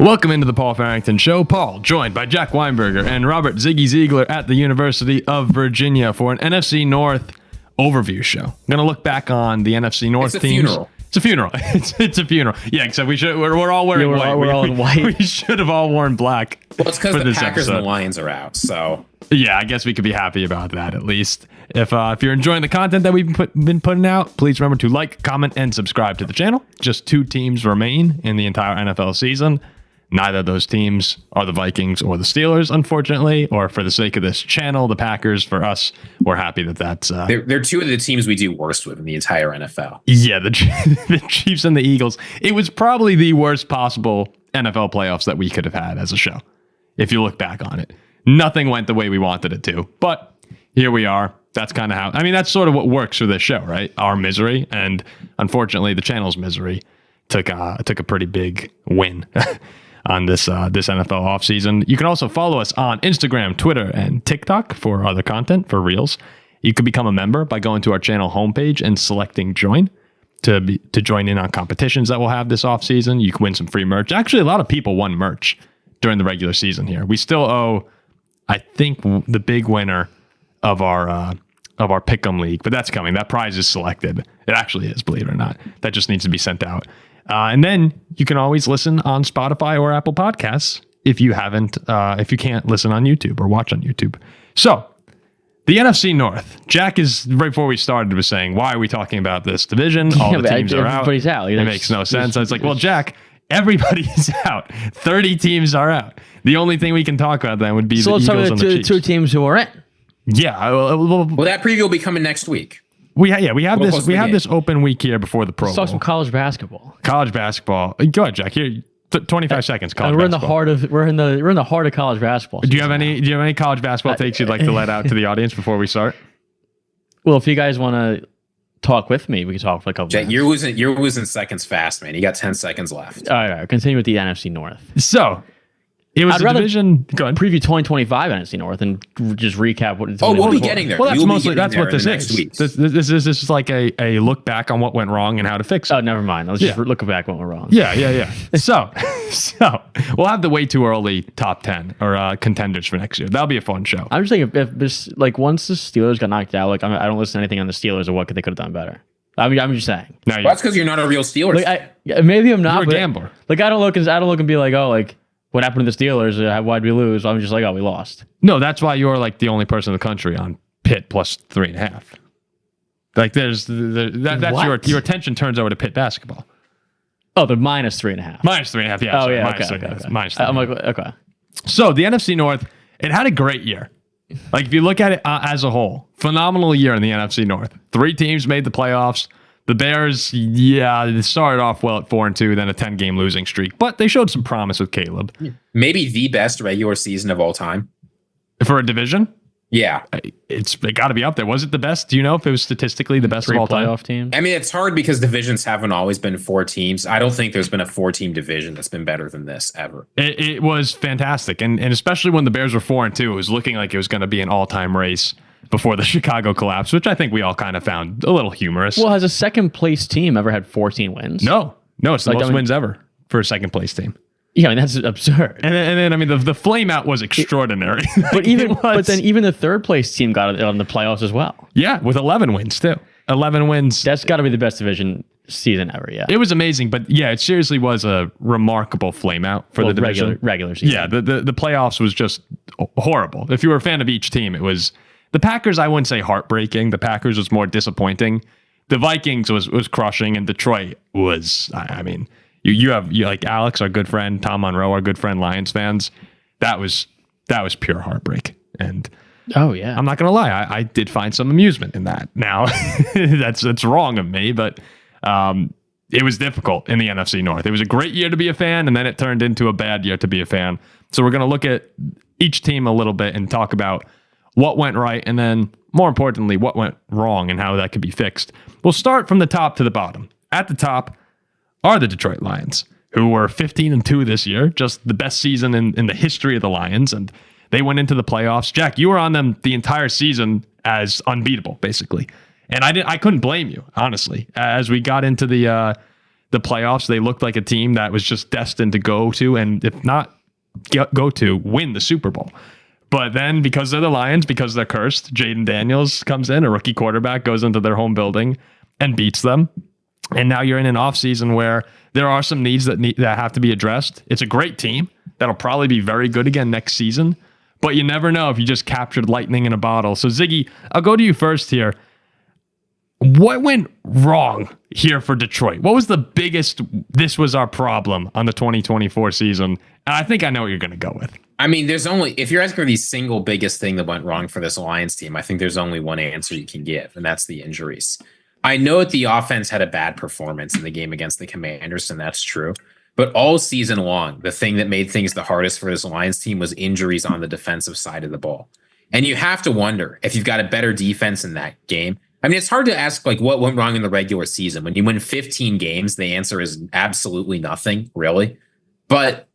Welcome into the Paul Farrington Show. Paul, joined by Jack Weinberger and Robert Ziggy Ziegler at the University of Virginia for an NFC North overview show. I'm going to look back on the NFC North teams. Funeral. It's a funeral. It's a funeral. Yeah, except we're all wearing white. We're all in white. We should have all worn black. Well, it's because the Packers episode. and the Lions are out, so... Yeah, I guess we could be happy about that at least. If you're enjoying the content that we've been putting out, please remember to like, comment, and subscribe to the channel. Just 2 teams remain in the entire NFL season. Neither of those teams are the Vikings or the Steelers, unfortunately, or for the sake of this channel, the Packers. For us, we're happy that that's... They're 2 of the teams we do worst with in the entire NFL. Yeah, the Chiefs and the Eagles. It was probably the worst possible NFL playoffs that we could have had as a show, if you look back on it. Nothing went the way we wanted it to, but here we are. That's kind of how... I mean, that's sort of what works for this show, right? Our misery, and unfortunately, the channel's misery took a pretty big win on this NFL offseason. You can also follow us on Instagram, Twitter, and TikTok for other content, for Reels. You can become a member by going to our channel homepage and selecting join to join in on competitions that we'll have this offseason. You can win some free merch. Actually, a lot of people won merch during the regular season here. We still owe, I think, the big winner of our Pick'em League, but that's coming. That prize is selected. It actually is, believe it or not. That just needs to be sent out. And then you can always listen on Spotify or Apple Podcasts if you can't listen on YouTube or watch on YouTube. So the NFC North, Jack is right before we started was saying, why are we talking about this division? All the teams are out. Everybody's out. It makes no sense. I was like, well, Jack, everybody's out. 30 teams are out. The only thing we can talk about then would be the Eagles and the Chiefs. 2 teams who are in. Yeah. Well, that preview will be coming next week. We have this open week here before the Pro Bowl. Let's talk some college basketball. College basketball. Go ahead, Jack. Here, 25 seconds. College we're basketball. we're in the heart of college basketball. Do you have any college basketball takes you'd like to let out to the audience before we start? Well, if you guys want to talk with me, we can talk for a couple Jack, minutes. you're losing seconds fast, man. You got 10 seconds left. All right. Continue with the NFC North. So it was a division. Go ahead. Preview 2025 NFC North and just recap what. We'll be getting there. Well, that's what this is. This is like a look back on what went wrong and how to fix it. Oh, never mind. Let's just look back what went wrong. Yeah. So we'll have the way too early top 10 or contenders for next year. That'll be a fun show. I'm just thinking if this, like, once the Steelers got knocked out, like, I don't listen to anything on the Steelers or what they could have done better. I mean, I'm just saying. No, that's because you're not a real Steelers. Like, maybe I'm not. You're a gambler. Like, I don't look and be like, oh, like, what happened to the Steelers? Why'd we lose? I'm just like, oh, we lost. No, that's why you're like the only person in the country on Pitt plus 3.5. Like that's your attention turns over to Pitt basketball. Oh, the minus 3.5. Minus 3.5. Yeah. Oh, sorry, yeah. Minus Okay. 3.5. Minus 3.5. I'm like, okay. So the NFC North, it had a great year. Like if you look at it as a whole, phenomenal year in the NFC North. 3 teams made the playoffs. The Bears, they started off well at 4-2, then a 10-game losing streak, but they showed some promise with Caleb. Maybe the best regular season of all time for a division. Yeah, it got to be up there. Was it the best? Do you know if it was statistically the best of all time? Playoff teams. I mean, it's hard because divisions haven't always been 4 teams. I don't think there's been a 4-team division that's been better than this ever. It was fantastic, and especially when the Bears were 4-2, it was looking like it was going to be an all-time race before the Chicago collapse, which I think we all kind of found a little humorous. Well, has a second place team ever had 14 wins? No, it's the most wins ever for a second place team. Yeah, I mean, that's absurd. And then I mean, the flame out was extraordinary. But then even the third place team got it on the playoffs as well. Yeah, with 11 wins too. 11 wins. That's got to be the best division season ever. Yeah, it was amazing. But yeah, it seriously was a remarkable flame out for the division. Regular season. Yeah, the playoffs was just horrible. If you were a fan of each team, it was the Packers. I wouldn't say heartbreaking. The Packers was more disappointing. The Vikings was crushing, and Detroit was. I mean. You have like Alex, our good friend, Tom Monroe, our good friend, Lions fans. That was pure heartbreak. And oh yeah, I'm not gonna lie, I did find some amusement in that. Now that's wrong of me, but it was difficult in the NFC North. It was a great year to be a fan, and then it turned into a bad year to be a fan. So we're gonna look at each team a little bit and talk about what went right, and then more importantly, what went wrong and how that could be fixed. We'll start from the top to the bottom. At the top are the Detroit Lions, who were 15-2 this year, just the best season in the history of the Lions, and they went into the playoffs. Jack, you were on them the entire season as unbeatable, basically, and I couldn't blame you, honestly. As we got into the the playoffs, they looked like a team that was just destined to go to, and if not go to, win the Super Bowl. But then because they're the Lions, because they're cursed, Jaden Daniels comes in, a rookie quarterback, goes into their home building and beats them. And now you're in an offseason where there are some needs that have to be addressed. It's a great team that'll probably be very good again next season, but you never know if you just captured lightning in a bottle. So Ziggy, I'll go to you first here. What went wrong here for Detroit? What was the biggest, this was our problem on the 2024 season? And I think I know what you're going to go with. I mean, there's only, if you're asking for the single biggest thing that went wrong for this Lions team, I think there's only one answer you can give, and that's the injuries. I know that the offense had a bad performance in the game against the Commanders, and that's true. But all season long, the thing that made things the hardest for this Lions team was injuries on the defensive side of the ball. And you have to wonder if you've got a better defense in that game. I mean, it's hard to ask like what went wrong in the regular season. When you win 15 games, the answer is absolutely nothing, really. But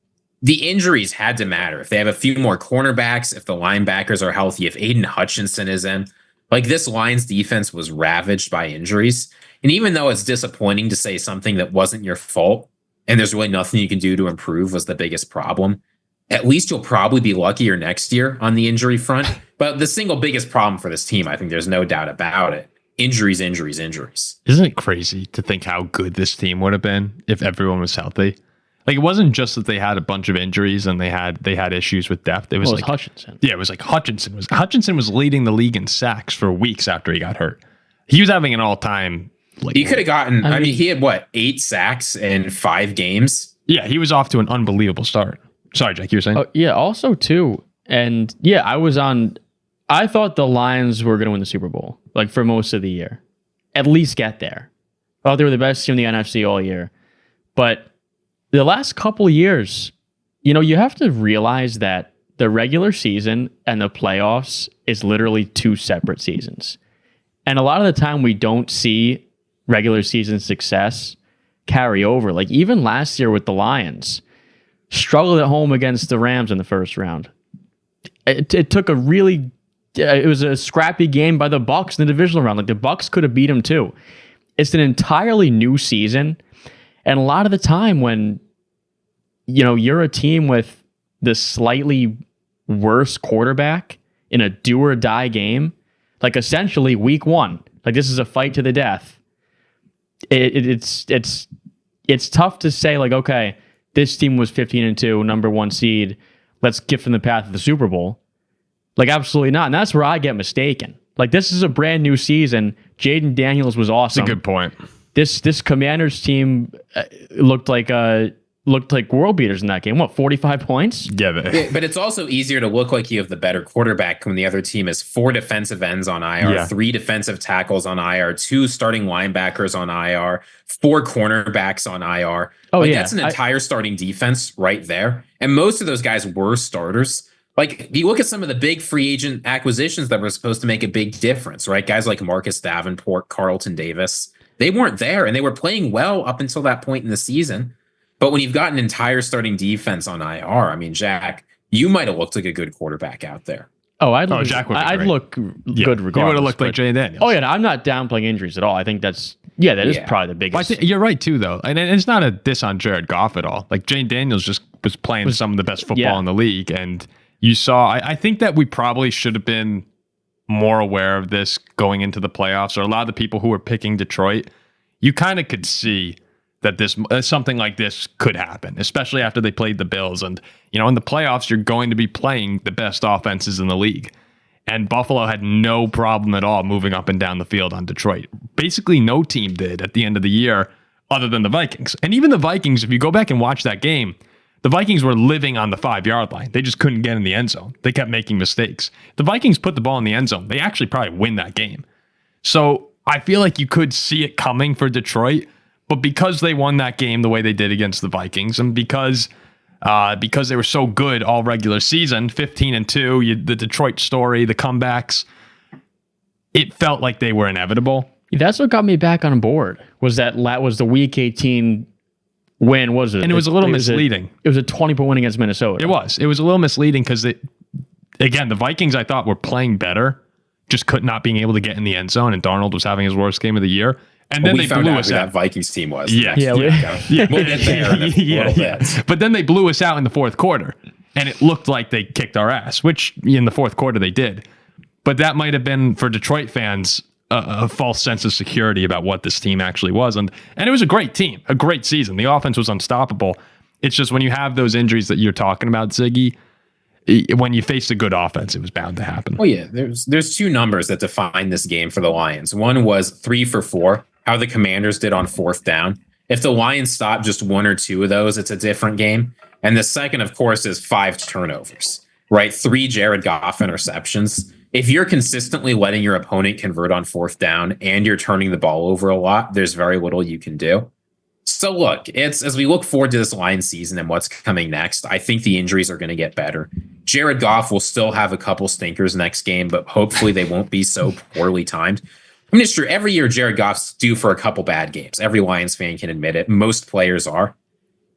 the injuries had to matter. If they have a few more cornerbacks, if the linebackers are healthy, if Aidan Hutchinson is in, like this Lions defense was ravaged by injuries. And even though it's disappointing to say something that wasn't your fault and there's really nothing you can do to improve was the biggest problem, at least you'll probably be luckier next year on the injury front. But the single biggest problem for this team, I think there's no doubt about it. Injuries. Isn't it crazy to think how good this team would have been if everyone was healthy? Like, it wasn't just that they had a bunch of injuries and they had issues with depth. It was like Hutchinson. Yeah, it was like Hutchinson was leading the league in sacks for weeks after he got hurt. He was having an all-time. Like, he could have gotten. I mean, he had 8 sacks in 5 games. Yeah, he was off to an unbelievable start. Sorry, Jack, you were saying? Yeah, also too, and yeah, I thought the Lions were going to win the Super Bowl, like for most of the year, at least get there. I thought they were the best team in the NFC all year, but the last couple of years, you have to realize that the regular season and the playoffs is literally 2 separate seasons. And a lot of the time we don't see regular season success carry over. Like even last year with the Lions, struggled at home against the Rams in the first round. It took it was a scrappy game by the Bucs in the divisional round. Like the Bucs could have beat them too. It's an entirely new season. And a lot of the time when, you're a team with the slightly worse quarterback in a do or die game, like essentially week 1, like this is a fight to the death. It's tough to say like, okay, this team was 15-2, number 1 seed. Let's gift them the path to the Super Bowl. Like absolutely not. And that's where I get mistaken. Like this is a brand new season. Jaden Daniels was awesome. That's a good point. This Commanders team looked like world beaters in that game. What, 45 points? Yeah, but it's also easier to look like you have the better quarterback when the other team is 4 defensive ends on IR, 3 defensive tackles on IR, 2 starting linebackers on IR, 4 cornerbacks on IR. That's an entire starting defense right there. And most of those guys were starters. Like, if you look at some of the big free agent acquisitions that were supposed to make a big difference, right? Guys like Marcus Davenport, Carlton Davis, they weren't there, and they were playing well up until that point in the season. But when you've got an entire starting defense on IR, I mean, Jack, you might have looked like a good quarterback out there. I'd look Yeah, good regardless. he would have looked like Jaden Daniels. Oh, yeah, I'm not downplaying injuries at all. I think that is probably the biggest. Well, I think you're right, too, though. And it's not a diss on Jared Goff at all. Like, Jaden Daniels just was playing some of the best football in the league, and you saw, I think that we probably should have been more aware of this going into the playoffs, or a lot of the people who were picking Detroit, you kind of could see that something like this could happen, especially after they played the Bills. And, in the playoffs, you're going to be playing the best offenses in the league. And Buffalo had no problem at all moving up and down the field on Detroit. Basically, no team did at the end of the year other than the Vikings. And even the Vikings, if you go back and watch that game, the Vikings were living on the 5-yard line. They just couldn't get in the end zone. They kept making mistakes. The Vikings put the ball in the end zone. They actually probably win that game. So I feel like you could see it coming for Detroit, but because they won that game the way they did against the Vikings, and because they were so good all regular season, 15-2, the Detroit story, the comebacks, it felt like they were inevitable. That's what got me back on board. Was the Week 18 win? Was it? And it was a little misleading. It was a 20-point win against Minnesota. It was a little misleading because the Vikings I thought were playing better, just not being able to get in the end zone, and Darnold was having his worst game of the year. And then we they found blew out us who out. that Vikings team was. Yeah. Yeah, We'll get there in a little bit. But then they blew us out in the fourth quarter, and it looked like they kicked our ass, which in the fourth quarter they did. But that might have been, for Detroit fans, a false sense of security about what this team actually was. And it was a great team, a great season. The offense was unstoppable. It's just when you have those injuries that you're talking about, Ziggy, when you faced a good offense, it was bound to happen. Well, yeah, there's two numbers that define this game for the Lions. One was 3 for 4, how the Commanders did on fourth down. If the Lions stop just 1 or 2 of those, it's a different game. And the second, of course, is 5 turnovers, right? 3 Jared Goff interceptions. If you're consistently letting your opponent convert on fourth down and you're turning the ball over a lot, there's very little you can do. So look, it's as we look forward to this Lions season and what's coming next, I think the injuries are going to get better. Jared Goff will still have a couple stinkers next game, but hopefully they won't be so poorly timed. I mean, it's true. Every year, Jared Goff's due for a couple bad games. Every Lions fan can admit it. Most players are.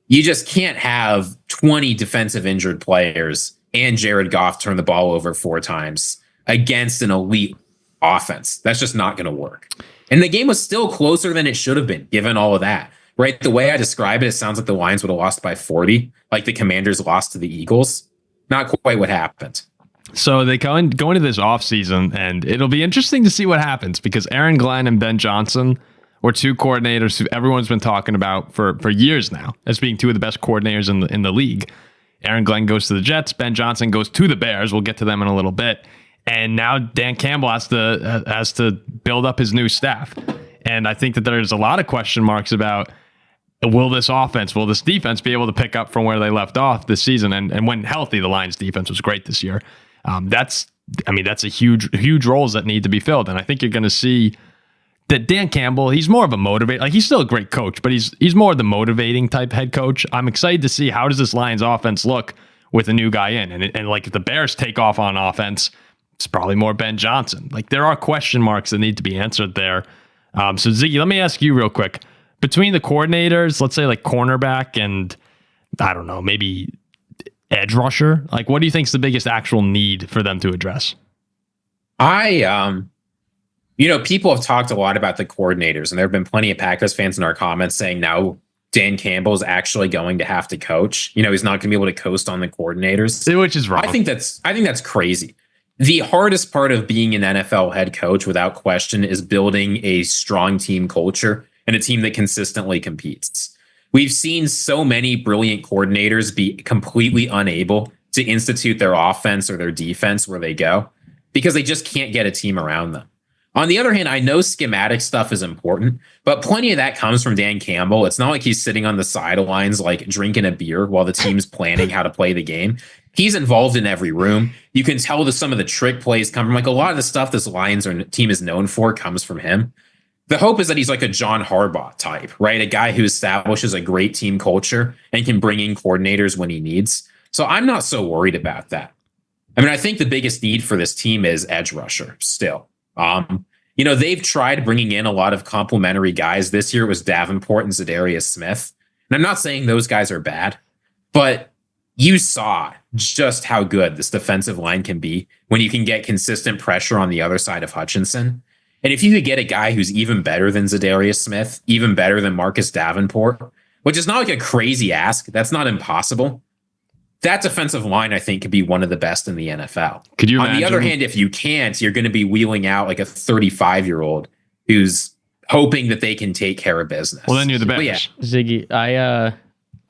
You just can't have 20 defensive injured players and Jared Goff turn the ball over 4 times against an elite offense. That's just not going to work. And the game was still closer than it should have been, given all of that. Right? The way I describe it, it sounds like the Lions would have lost by 40, like the Commanders lost to the Eagles. Not quite what happened. So they go into this offseason, and it'll be interesting to see what happens, because Aaron Glenn and Ben Johnson were 2 coordinators who everyone's been talking about for years now as being 2 of the best coordinators in the league. Aaron Glenn goes to the Jets. Ben Johnson goes to the Bears. We'll get to them in a little bit. And now Dan Campbell has to build up his new staff. And I think that there's a lot of question marks about, will this defense be able to pick up from where they left off this season? And when healthy, the Lions defense was great this year. That's a huge roles that need to be filled. And I think you're going to see that Dan Campbell, he's more of a motivator. Like, he's still a great coach, but he's more the motivating type head coach. I'm excited to see, how does this Lions offense look with a new guy in? And like, if the Bears take off on offense, it's probably more Ben Johnson. Like, there are question marks that need to be answered there. So Ziggy, let me ask you real quick. Between the coordinators, let's say like cornerback and, I don't know, maybe edge rusher, like, what do you think is the biggest actual need for them to address? People have talked a lot about the coordinators, and there have been plenty of Packers fans in our comments saying now Dan Campbell is actually going to have to coach. He's not going to be able to coast on the coordinators, Which is wrong. I think that's crazy. The hardest part of being an NFL head coach, without question, is building a strong team culture and a team that consistently competes. We've seen so many brilliant coordinators be completely unable to institute their offense or their defense where they go because they just can't get a team around them. On the other hand, I know schematic stuff is important, but plenty of that comes from Dan Campbell. It's not like he's sitting on the sidelines, like drinking a beer while the team's planning how to play the game. He's involved in every room. You can tell that some of the trick plays come from, like, a lot of the stuff this Lions team is known for comes from him. The hope is that he's like a John Harbaugh type, right? A guy who establishes a great team culture and can bring in coordinators when he needs. So I'm not so worried about that. I mean, I think the biggest need for this team is edge rusher still. They've tried bringing in a lot of complementary guys. This year it was Davenport and Zadarius Smith. And I'm not saying those guys are bad, but you saw just how good this defensive line can be when you can get consistent pressure on the other side of Hutchinson. And if you could get a guy who's even better than Zadarius Smith, even better than Marcus Davenport, which is not like a crazy ask, that's not impossible. That defensive line, I think, could be one of the best in the NFL. Could you imagine? On the other hand, if you can't, you're going to be wheeling out like a 35-year-old who's hoping that they can take care of business. Well, then you're the best. Yeah. Ziggy,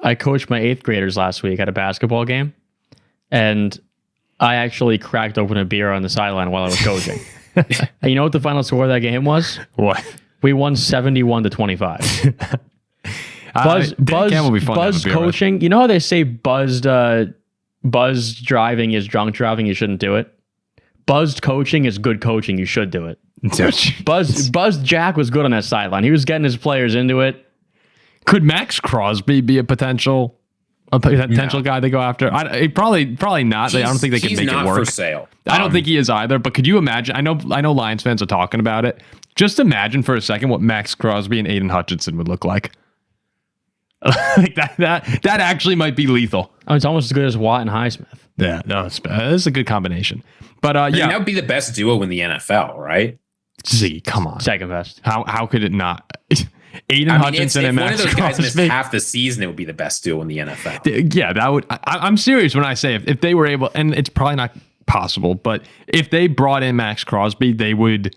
I coached my 8th graders last week at a basketball game, and I actually cracked open a beer on the sideline while I was coaching. And you know what the final score of that game was? What? We won 71-25. Buzzed coaching. With. You know how they say buzzed driving is drunk driving? You shouldn't do it. Buzzed coaching is good coaching. You should do it. Buzzed Jack was good on that sideline. He was getting his players into it. Could Max Crosby be a potential guy they go after? Probably not. I don't think they can make it work. He's not for sale. I don't think he is either. But could you imagine? I know Lions fans are talking about it. Just imagine for a second what Max Crosby and Aidan Hutchinson would look like. Like that actually might be lethal. Oh, it's almost as good as Watt and Highsmith. Yeah, no, it's a good combination. But that would be the best duo in the NFL, right? Z, come on. Second best. How could it not? Aidan Hutchinson and Max Crosby. If one of those guys missed Crosby. half the season, it would be the best duo in the NFL. Yeah, that would. I'm serious when I say if they were able, and it's probably not possible, but if they brought in Max Crosby, they would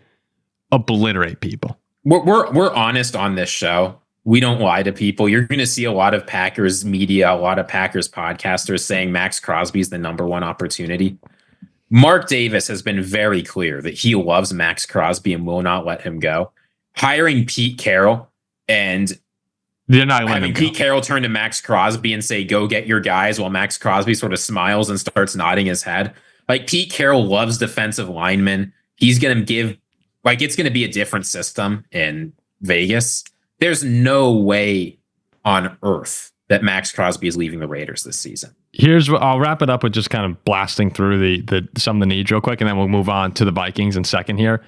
obliterate people. We're honest on this show. We don't lie to people. You're going to see a lot of Packers media, a lot of Packers podcasters saying Max Crosby is the number one opportunity. Mark Davis has been very clear that he loves Max Crosby and will not let him go. Hiring Pete Carroll and They're not letting having him Pete go. Carroll turn to Max Crosby and say, go get your guys, while Max Crosby sort of smiles and starts nodding his head. Like, Pete Carroll loves defensive linemen. He's going to give, like, it's going to be a different system in Vegas. There's no way on earth that Max Crosby is leaving the Raiders this season. Here's what I'll wrap it up with, just kind of blasting through the some of the needs real quick, and then we'll move on to the Vikings in second here.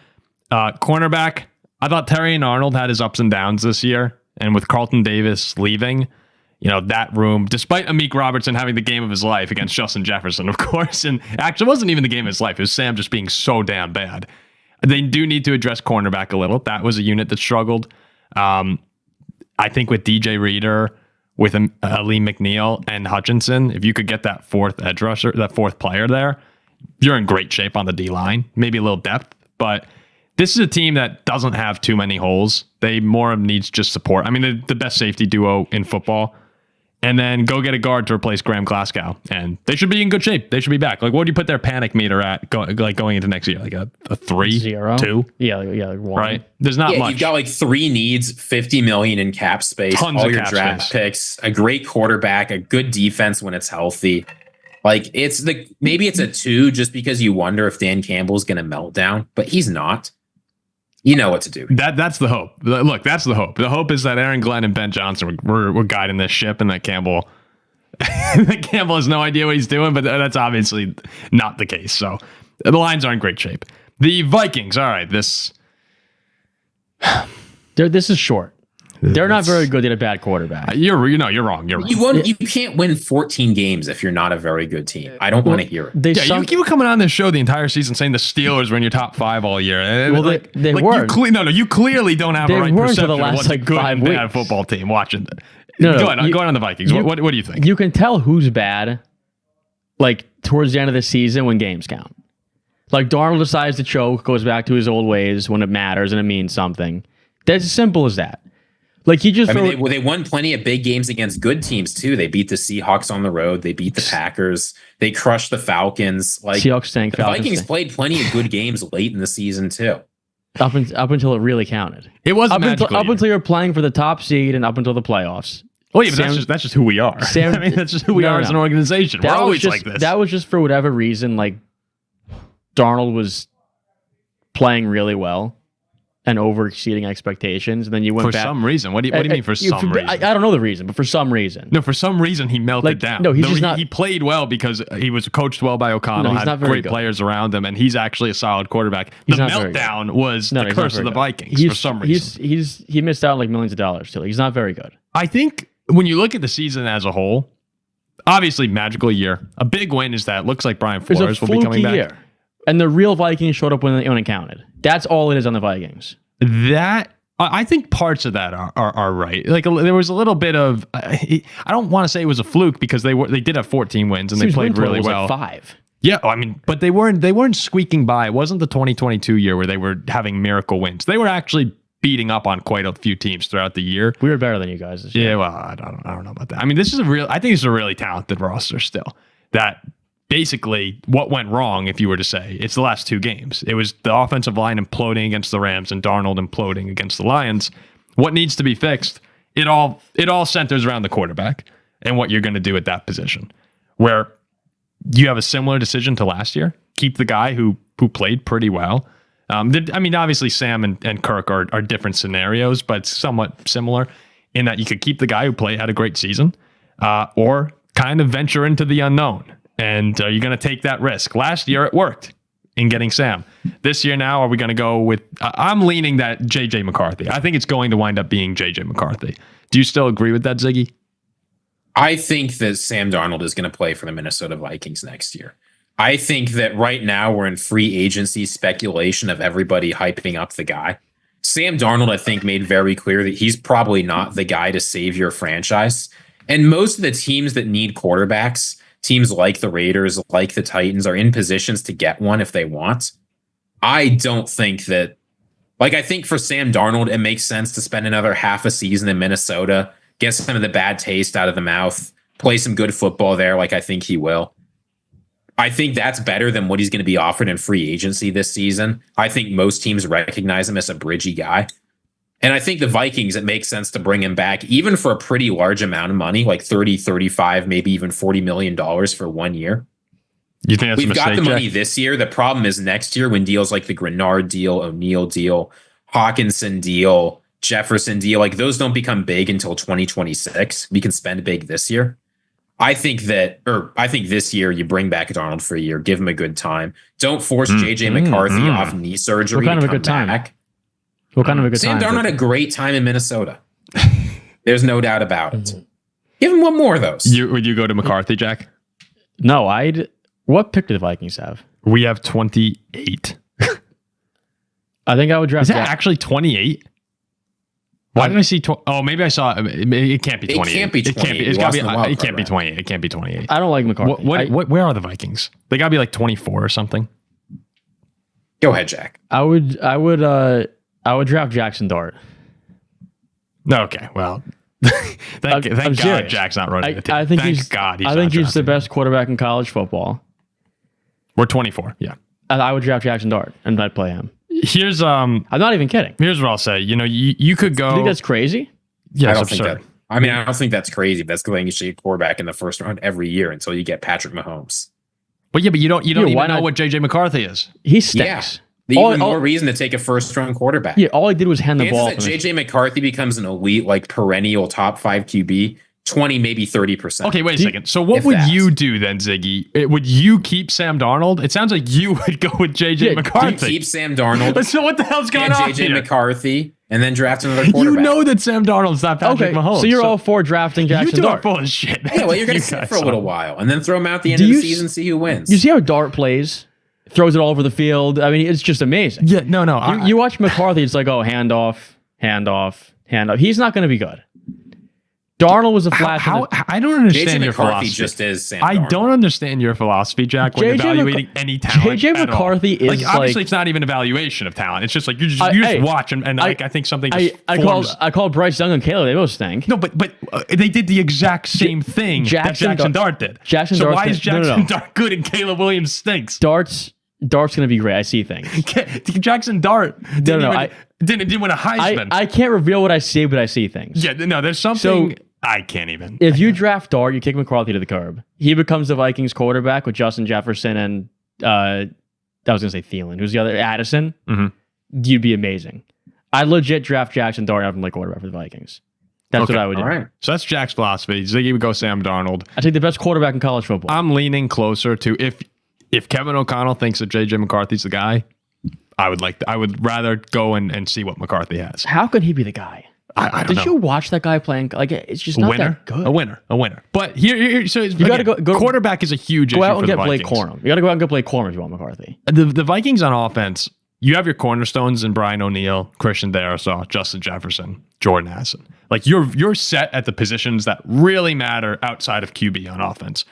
Cornerback, I thought Terry and Arnold had his ups and downs this year, and with Carlton Davis leaving, that room, despite Amik Robertson having the game of his life against Justin Jefferson, of course, and actually it wasn't even the game of his life, it was Sam just being so damn bad. They do need to address cornerback a little. That was a unit that struggled. I think with DJ Reader, with Ali McNeil and Hutchinson, if you could get that fourth edge rusher, that fourth player there, you're in great shape on the D line. Maybe a little depth, but this is a team that doesn't have too many holes. They more needs just support. I mean, they're the best safety duo in football. And then go get a guard to replace Graham Glasgow, and they should be in good shape. They should be back. Like, what would you put their panic meter at going into next year? Like a 3, 0, 2? Yeah, like 1. Right? There's not much. You've got like 3 needs, $50 million in cap space, Tons all of your cap draft space. picks, a great quarterback, a good defense when it's healthy. Like, maybe it's a 2 just because you wonder if Dan Campbell's going to melt down, but he's not. You know what to do. That's the hope. Look, that's the hope. The hope is that Aaron Glenn and Ben Johnson were guiding this ship, and that Campbell has no idea what he's doing, but that's obviously not the case. So the Lions are in great shape. The Vikings, all right, this This is short. They're not very good at a bad quarterback. You're wrong. You're wrong. You can't win 14 games if you're not a very good team. I don't want to hear it. You were coming on this show the entire season saying the Steelers were in your top 5 all year. Well, they weren't. You clearly don't have a right weren't for perception the of last, what's a good 5 and bad weeks. football team watching. No, go ahead on the Vikings. What do you think? You can tell who's bad, like, towards the end of the season when games count. Like, Darnold decides to choke, goes back to his old ways when it matters and it means something. That's as simple as that. Like, he just... they won plenty of big games against good teams, too. They beat the Seahawks on the road. They beat the Packers. They crushed the Falcons. Like, Seahawks stink. The Vikings played plenty of good games late in the season, too. Up until it really counted. It wasn't up until you're playing for the top seed and up until the playoffs. Well, yeah, but that's just who we are. I mean, that's just who we are as an organization. We're always like this. That was just for whatever reason, like, Darnold was playing really well and over exceeding expectations, and then you went back. For some reason. What do you mean for some reason? I don't know the reason, but for some reason. No, for some reason he melted down. No, he's just not. He played well because he was coached well by O'Connell, No, he's not had very great good. players around him, and he's actually a solid quarterback. He's The not very meltdown was No, the he's not curse of very the good. Vikings for some reason. He missed out on like millions of dollars too. Like, he's not very good. I think when you look at the season as a whole, obviously magical year. A big win is that it looks like Brian It was Flores a will be coming fluky back. year. And the real Vikings showed up when it counted. That's all it is on the Vikings. That I think parts of that are right. Like, there was a little bit of I don't want to say it was a fluke because they did have 14 wins and they played really well. Like 5. Yeah, I mean, but they weren't squeaking by. It wasn't the 2022 year where they were having miracle wins. They were actually beating up on quite a few teams throughout the year. We were better than you guys this year. Yeah, well, I don't know about that. I mean, I think this is a really talented roster still. That basically what went wrong, if you were to say, it's the last 2 games. It was the offensive line imploding against the Rams and Darnold imploding against the Lions. What needs to be fixed? It all centers around the quarterback and what you're going to do at that position. Where you have a similar decision to last year. Keep the guy who played pretty well. I mean, obviously Sam and Kirk are different scenarios, but somewhat similar in that you could keep the guy who had a great season, or kind of venture into the unknown. And you're going to take that risk. Last year it worked in getting Sam. This year now, are we going to go with... I'm leaning that JJ McCarthy. I think it's going to wind up being JJ McCarthy. Do you still agree with that, Ziggy? I think that Sam Darnold is going to play for the Minnesota Vikings next year. I think that right now we're in free agency speculation of everybody hyping up the guy. Sam Darnold, I think, made very clear that he's probably not the guy to save your franchise. And most of the teams that need quarterbacks, teams like the Raiders, like the Titans, are in positions to get one if they want. I don't think that, I think for Sam Darnold, it makes sense to spend another half a season in Minnesota, get some of the bad taste out of the mouth, play some good football there, like I think he will. I think that's better than what he's going to be offered in free agency this season. I think most teams recognize him as a bridgy guy. And I think the Vikings, it makes sense to bring him back, even for a pretty large amount of money, like 30, 35, maybe even $40 million for 1 year. You think that's We've a mistake, got the money Jack? this year. The problem is next year when deals like the Grenard deal, O'Neal deal, Hawkinson deal, Jefferson deal, like those don't become big until 2026. We can spend big this year. I think this year you bring back Darnold for a year, give him a good time. Don't force JJ McCarthy off knee surgery. What kind to of a come good time? back. What kind of a good Sam time? Darnold had a great time in Minnesota. There's no doubt about it. Give him one more of those. Would you go to McCarthy, Jack? No, what pick do the Vikings have? We have 28. I think I would draft Is that actually 28? Why did I see? Maybe I saw it. It can't be 28. It can't be 28. It's gotta be. We lost in the wild It can't card be round. 28. It can't be 28. I don't like McCarthy. Where are the Vikings? They gotta be like 24 or something. Go ahead, Jack. I would draft Jackson Dart. Okay, well, thank I'm God serious. Jack's not running the team. I think Thank he's. God he's I think not he's the drafted. best quarterback in college football. We're 24. Yeah. I would draft Jackson Dart and I'd play him. Here's I'm not even kidding. Here's what I'll say. You could go. You think that's crazy? Yeah, I it's don't think absurd. that. I mean, I don't think that's crazy. That's going to see a quarterback in the first round every year until you get Patrick Mahomes. But you don't even why know not? what JJ McCarthy is. He stinks. Even more reason to take a first round quarterback. Yeah, all I did was hand the ball. Chances that JJ McCarthy becomes an elite, like perennial top 5 QB, 20, maybe 30%. Okay, wait a second. So what If would that. you do then, Ziggy? Would you keep Sam Darnold? It sounds like you would go with JJ Yeah, You McCarthy. keep Sam Darnold So what the hell's going and on JJ here? McCarthy and then draft another You quarterback. know that Sam Darnold's not Patrick Okay, Mahomes. so you're all for drafting you Jackson two are Dart. full of shit. Yeah, well, you're going You to sit guys for a are. little while and then throw him out the end Do of the you season, see who wins. You see how Dart plays? Throws it all over the field. I mean, it's just amazing. Yeah, no. You watch McCarthy, it's like, oh, hand off. He's not going to be good. Darnold was a flash. I don't understand JJ your McCarthy philosophy. just is Sam I Darnold. don't understand your philosophy, Jack, when JJ evaluating any talent. JJ at all. McCarthy is like obviously like- it's not even evaluation of talent. It's just like you just Hey, watch and I think something just I forms. called Bryce Young and Caleb. They both stink. No, but they did the exact same thing that Jackson Dart did. Jackson so Dart's why is no, no, Jackson no. Dart good and Caleb Williams stinks? Dart's going to be great. I see things. Jackson Dart didn't win a Heisman. I can't reveal what I see, but I see things. Yeah, no, there's something I can't even. If you draft Dart, you kick McCarthy to the curb. He becomes the Vikings quarterback with Justin Jefferson and I was going to say Thielen. Who's the other? Addison. Mm-hmm. You'd be amazing. I'd legit draft Jackson Dart out from like quarterback for the Vikings. That's Okay. what I would do. All right. So that's Jack's philosophy. Ziggy would go Sam Darnold. I take the best quarterback in college football. I'm leaning closer to if Kevin O'Connell thinks that JJ McCarthy's the guy, I would rather go and see what McCarthy has. How could he be the guy? I don't know. Did you watch that guy playing? Like, it's just not that good. A winner. But here so you gotta go- quarterback is a huge Go issue out for and the get Blake Vikings. Corum. You got to go out and get Blake Corum if you want McCarthy. The Vikings on offense, you have your cornerstones in Brian O'Neill, Christian Darrisaw, Justin Jefferson, Jordan Addison. Like you're set at the positions that really matter outside of QB on offense.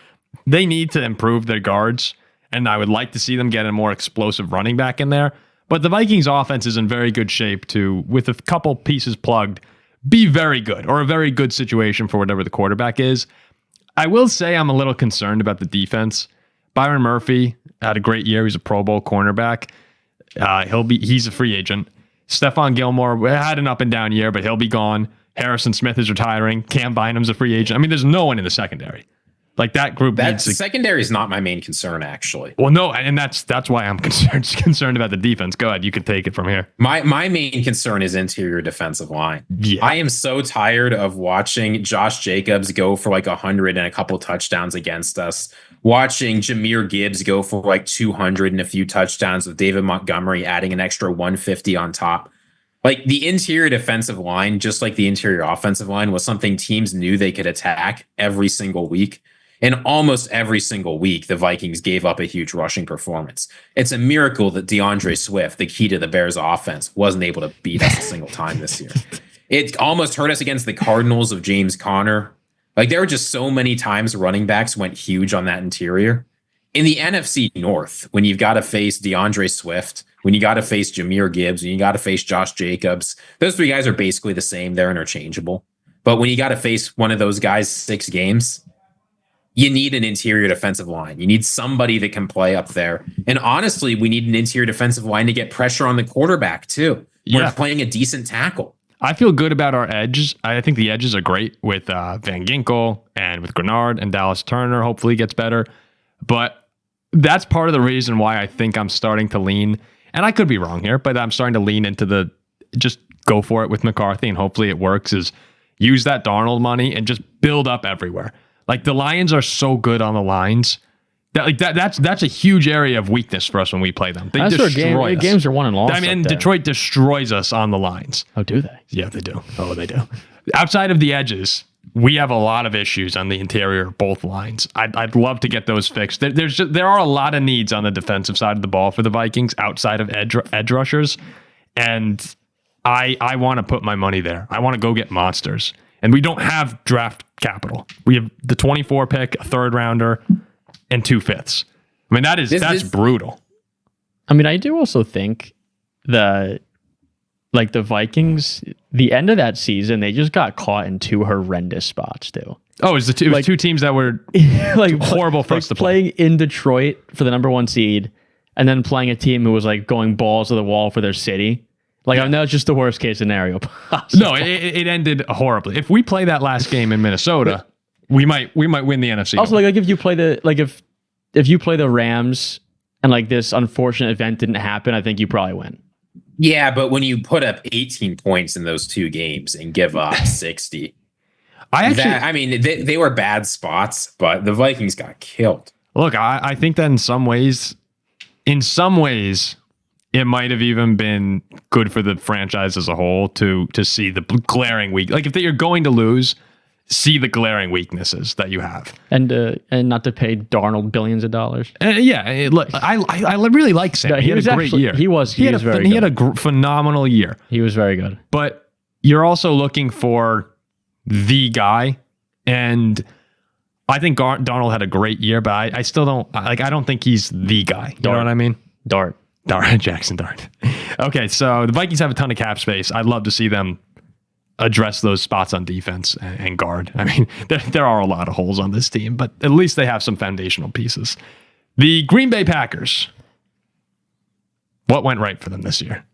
They need to improve their guards, and I would like to see them get a more explosive running back in there. But the Vikings offense is in very good shape to, with a couple pieces plugged, be very good or a very good situation for whatever the quarterback is. I will say I'm a little concerned about the defense. Byron Murphy had a great year. He's a Pro Bowl cornerback. He's a free agent. Stephon Gilmore had an up and down year, but he'll be gone. Harrison Smith is retiring. Cam Bynum's a free agent. I mean, there's no one in the secondary. Like that group That needs to. secondary is not my main concern, actually. Well, no, and that's why I'm concerned about the defense. Go ahead, you can take it from here. My main concern is interior defensive line. Yeah. I am so tired of watching Josh Jacobs go for like 100 and a couple touchdowns against us. Watching Jahmyr Gibbs go for like 200 and a few touchdowns with David Montgomery adding an extra 150 on top. Like the interior defensive line, just like the interior offensive line, was something teams knew they could attack every single week. And almost every single week, the Vikings gave up a huge rushing performance. It's a miracle that DeAndre Swift, the key to the Bears offense, wasn't able to beat us a single time this year. It almost hurt us against the Cardinals of James Conner. Like, there were just so many times running backs went huge on that interior. In the NFC North, when you've got to face DeAndre Swift, when you got to face Jahmyr Gibbs, when you got to face Josh Jacobs, those three guys are basically the same. They're interchangeable. But when you got to face one of those guys 6 games, you need an interior defensive line. You need somebody that can play up there. And honestly, we need an interior defensive line to get pressure on the quarterback too. We're playing a decent tackle. I feel good about our edges. I think the edges are great with Van Ginkel and with Grenard, and Dallas Turner hopefully gets better. But that's part of the reason why I think I'm starting to lean, and I could be wrong here, but I'm starting to lean into the just go for it with McCarthy, and hopefully it works, is use that Darnold money and just build up everywhere. Like, the Lions are so good on the lines. That's a huge area of weakness for us when we play them. They destroy us. Games are won and lost. I mean, Detroit destroys us on the lines. Oh, do they? Yeah, they do. Oh, they do. Outside of the edges, we have a lot of issues on the interior of both lines. I'd love to get those fixed. There are a lot of needs on the defensive side of the ball for the Vikings outside of edge rushers, and I want to put my money there. I want to go get monsters, and we don't have draft capital. We have the 24 pick, a 3rd rounder, and 2 5ths. I mean, that's brutal. I mean, I do also think the Vikings, the end of that season, they just got caught in 2 horrendous spots too. Oh, it was 2 teams that were horrible for us to play. Playing in Detroit for the number 1 seed, and then playing a team who was like going balls to the wall for their city. Like, I know it's just the worst case scenario possible. No, it ended horribly. If we play that last game in Minnesota, we might win the NFC. Also, like if you play if you play the Rams and like this unfortunate event didn't happen, I think you probably win. Yeah, but when you put up 18 points in those 2 games and give up 60, they were bad spots, but the Vikings got killed. Look, I think that in some ways, it might have even been good for the franchise as a whole to see the glaring weak. Like, if you're going to lose, see the glaring weaknesses that you have, and not to pay Darnold billions of dollars. Look, I really like Sam. He had a great year. He had a phenomenal year. He was very good. But you're also looking for the guy, and I think Darnold had a great year, but I still don't I don't think he's the guy. You know what I mean? Jackson Dart. Okay, so the Vikings have a ton of cap space. I'd love to see them address those spots on defense and guard. I mean, there are a lot of holes on this team, but at least they have some foundational pieces. The Green Bay Packers. What went right for them this year?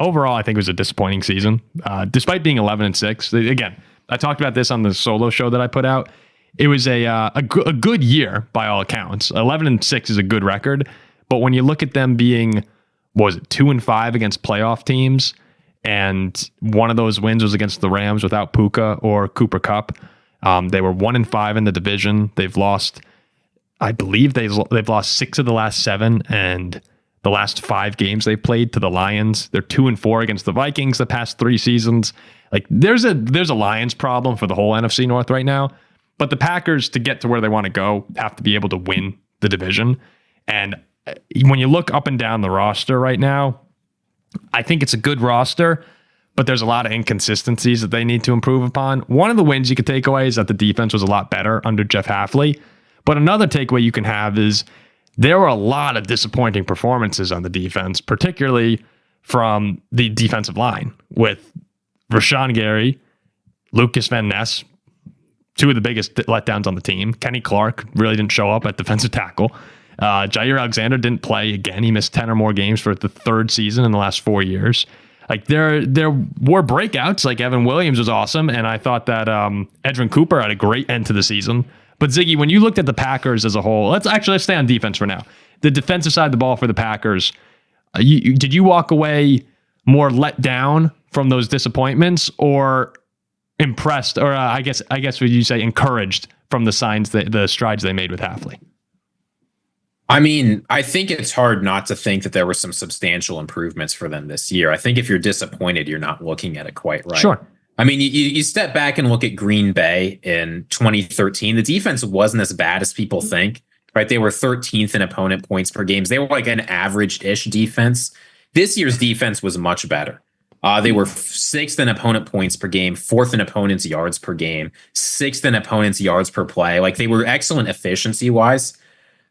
Overall, I think it was a disappointing season. Despite being 11-6, again, I talked about this on the solo show that I put out. It was a good year by all accounts. 11-6 is a good record, but when you look at them being, 2-5 against playoff teams, and one of those wins was against the Rams without Puka or Cooper Kupp. They were 1-5 in the division. They've lost, I believe they've lost 6 of the last 7, and the last 5 games they played to the Lions. They're 2-4 against the Vikings the past 3 seasons. Like, there's a Lions problem for the whole NFC North right now. But the Packers, to get to where they want to go, have to be able to win the division. And when you look up and down the roster right now, I think it's a good roster, but there's a lot of inconsistencies that they need to improve upon. One of the wins you could take away is that the defense was a lot better under Jeff Hafley. But another takeaway you can have is there were a lot of disappointing performances on the defense, particularly from the defensive line with Rashawn Gary, Lucas Van Ness, 2 of the biggest letdowns on the team. Kenny Clark really didn't show up at defensive tackle. Jaire Alexander didn't play again. He missed 10 or more games for the 3rd season in the last 4 years. Like, there were breakouts. Like, Evan Williams was awesome, and I thought that Edrin Cooper had a great end to the season. But Ziggy, when you looked at the Packers as a whole, let's stay on defense for now. The defensive side of the ball for the Packers, did you walk away more let down from those disappointments, or impressed, or I guess would you say encouraged from the strides they made with Hafley? I mean, I think it's hard not to think that there were some substantial improvements for them this year. I think if you're disappointed, you're not looking at it quite right. Sure. I mean, you step back and look at Green Bay in 2013. The defense wasn't as bad as people think, right? They were 13th in opponent points per game. They were like an average-ish defense. This year's defense was much better. They were 6th in opponent points per game, 4th in opponents' yards per game, 6th in opponents' yards per play. Like, they were excellent efficiency-wise.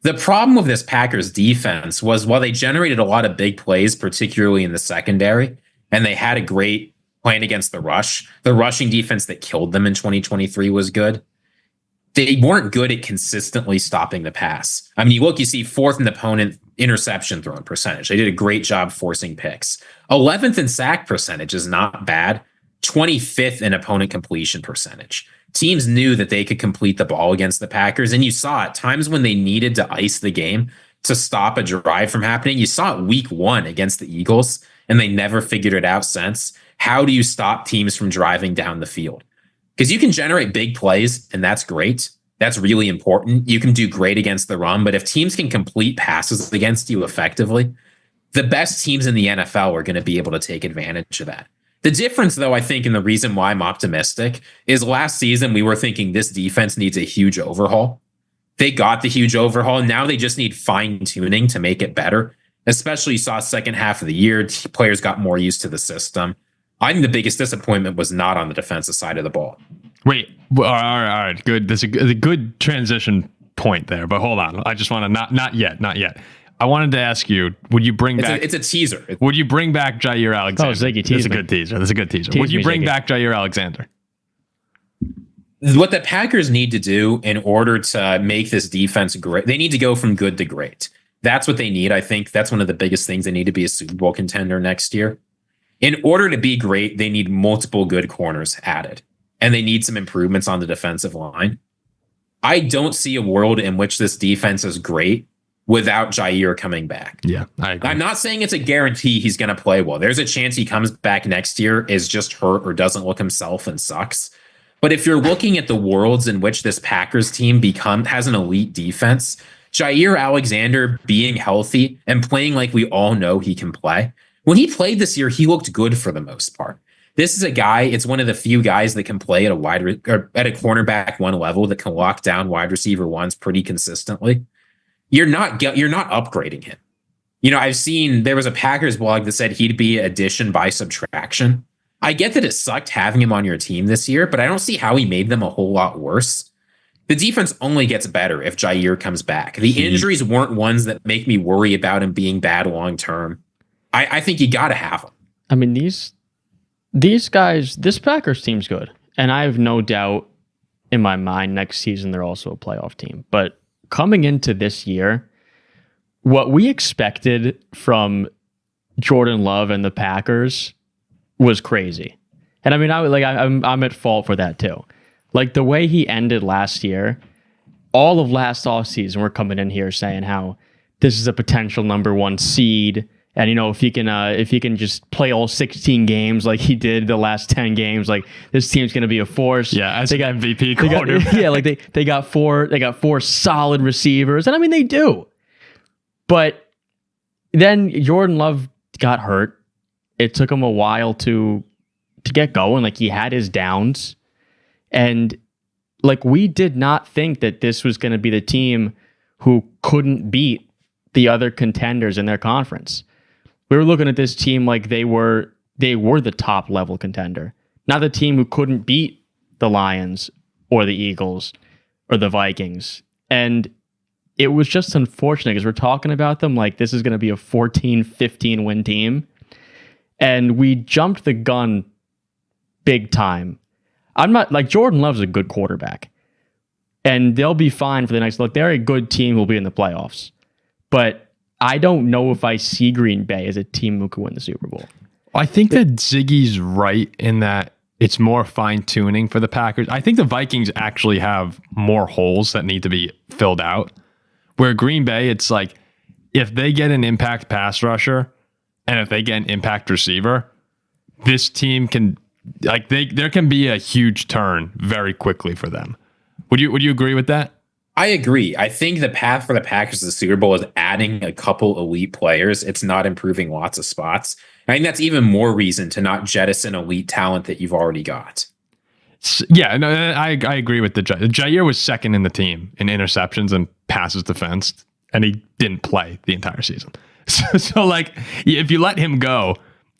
The problem with this Packers defense was while they generated a lot of big plays, particularly in the secondary, and they had a great plan against the rush, the rushing defense that killed them in 2023 was good. They weren't good at consistently stopping the pass. I mean, you see 4th in opponent interception throwing percentage. They did a great job forcing picks. 11th in sack percentage is not bad. 25th in opponent completion percentage. Teams knew that they could complete the ball against the Packers, and you saw it times when they needed to ice the game to stop a drive from happening. You saw it week 1 against the Eagles, and they never figured it out since. How do you stop teams from driving down the field? Because you can generate big plays, and that's great. That's really important. You can do great against the run, but if teams can complete passes against you effectively, the best teams in the NFL are going to be able to take advantage of that. The difference, though, I think, and the reason why I'm optimistic is last season we were thinking this defense needs a huge overhaul. They got the huge overhaul, and now they just need fine-tuning to make it better. Especially you saw second half of the year, players got more used to the system. I think the biggest disappointment was not on the defensive side of the ball. Wait, all right, good. That's a good transition point there, but hold on. I just want to not yet. I wanted to ask you, would you bring back... It's a teaser. Would you bring back Jaire Alexander? Oh, Ziggy, tease me. That's a good teaser. Would you bring Ziggy. back Jaire Alexander? What the Packers need to do in order to make this defense great, they need to go from good to great. That's what they need. I think that's one of the biggest things. They need to be a Super Bowl contender next year. In order to be great, they need multiple good corners added, and they need some improvements on the defensive line. I don't see a world in which this defense is great without Jaire coming back. Yeah, I agree. I'm not saying it's a guarantee he's going to play well. There's a chance he comes back next year, is just hurt or doesn't look himself and sucks. But if you're looking at the worlds in which this Packers team has an elite defense, Jaire Alexander being healthy and playing like we all know he can play. When he played this year, he looked good for the most part. This is a guy, it's one of the few guys that can play at a cornerback one level that can lock down wide receiver ones pretty consistently. You're not upgrading him. There was a Packers blog that said he'd be addition by subtraction. I get that it sucked having him on your team this year, but I don't see how he made them a whole lot worse. The defense only gets better if Jaire comes back. The injuries weren't ones that make me worry about him being bad long term. I think you got to have him. I mean, these guys, this Packers team's good. And I have no doubt in my mind next season they're also a playoff team. But coming into this year, what we expected from Jordan Love and the Packers was crazy. And I mean, I'm at fault for that too. Like the way he ended last year, all of last offseason, we're coming in here saying how this is a potential number 1 seed. And, if he can just play all 16 games like he did the last 10 games, like this team's going to be a force. Yeah, as they got MVP quarterback. They got four solid receivers. And I mean, they do. But then Jordan Love got hurt. It took him a while to get going. Like he had his downs. And like we did not think that this was going to be the team who couldn't beat the other contenders in their conference. We were looking at this team like they were the top level contender, not the team who couldn't beat the Lions or the Eagles or the Vikings. And it was just unfortunate because we're talking about them like this is going to be a 14-15 win team. And we jumped the gun big time. I'm not like Jordan Love's a good quarterback and they'll be fine for the next look. They're a good team who'll be in the playoffs, but I don't know if I see Green Bay as a team who could win the Super Bowl. I think that Ziggy's right in that it's more fine-tuning for the Packers. I think the Vikings actually have more holes that need to be filled out. Where Green Bay, it's like, if they get an impact pass rusher and if they get an impact receiver, this team can, there can be a huge turn very quickly for them. Would you agree with that? I agree. I think the path for the Packers to the Super Bowl is adding a couple elite players. It's not improving lots of spots. I think that's even more reason to not jettison elite talent that you've already got. Yeah, no, I agree with the Jaire was second in the team in interceptions and passes defensed, and he didn't play the entire season. So like, if you let him go,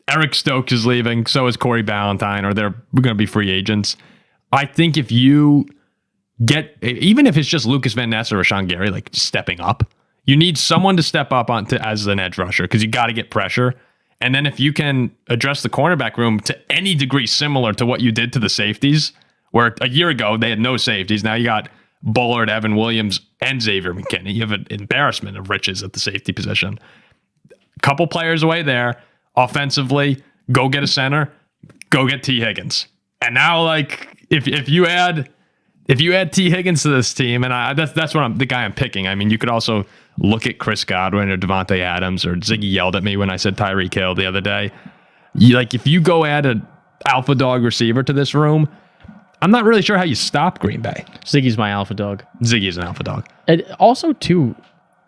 Eric Stokes is leaving, so is Corey Ballantyne, or they're going to be free agents. I think if you get, even if it's just Lucas Van Ness or Rashawn Gary, like stepping up, you need someone to step up as an edge rusher because you got to get pressure. And then if you can address the cornerback room to any degree similar to what you did to the safeties, where a year ago they had no safeties. Now you got Bullard, Evan Williams, and Xavier McKinney. You have an embarrassment of riches at the safety position. Couple players away there. Offensively, go get a center, go get Tee Higgins. And now, like, if you add Tee Higgins to this team, and that's what the guy I'm picking. I mean, you could also look at Chris Godwin or Devontae Adams, or Ziggy yelled at me when I said Tyreek Hill the other day. If you go add an alpha dog receiver to this room, I'm not really sure how you stop Green Bay. Ziggy's my alpha dog. Ziggy is an alpha dog. And also, too,